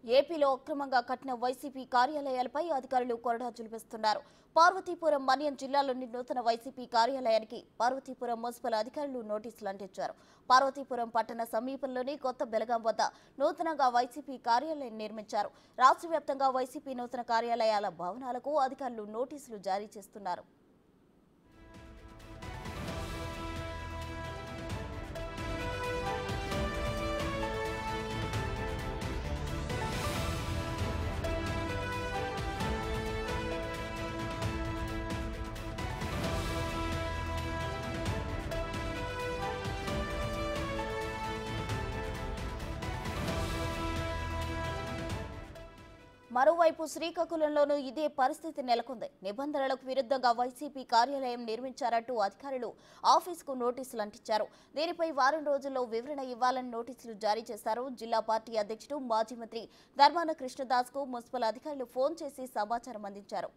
ఏపీలో అక్రమంగా కట్టిన వైసీపీ కార్యాలయాలపై అధికారులు కొరడా జులిపిస్తున్నారు. పార్వతీపురం మన్యం జిల్లాలోని నూతన వైసీపీ కార్యాలయానికి పార్వతీపురం మున్సిపల్ అధికారులు నోటీసులు అంటించారు. పార్వతీపురం పట్టణ సమీపంలోని కొత్త బెలగాం వద్ద నూతనంగా వైసీపీ కార్యాలయం నిర్మించారు. రాష్ట్ర వ్యాప్తంగా వైసీపీ నూతన కార్యాలయాల భవనాలకు అధికారులు నోటీసులు జారీ చేస్తున్నారు. మరోవైపు శ్రీకాకుళంలోనూ ఇదే పరిస్థితి నెలకొంది. నిబంధనలకు విరుద్ధంగా వైసీపీ కార్యాలయం నిర్మించారంటూ అధికారులు ఆఫీసుకు నోటీసులు అంటించారు. దీనిపై వారం రోజుల్లో వివరణ ఇవ్వాలని నోటీసులు జారీ చేశారు. జిల్లా పార్టీ అధ్యక్షుడు మాజీ మంత్రి ధర్మాన కృష్ణదాస్ కు మున్సిపల్ అధికారులు ఫోన్ చేసి సమాచారం అందించారు.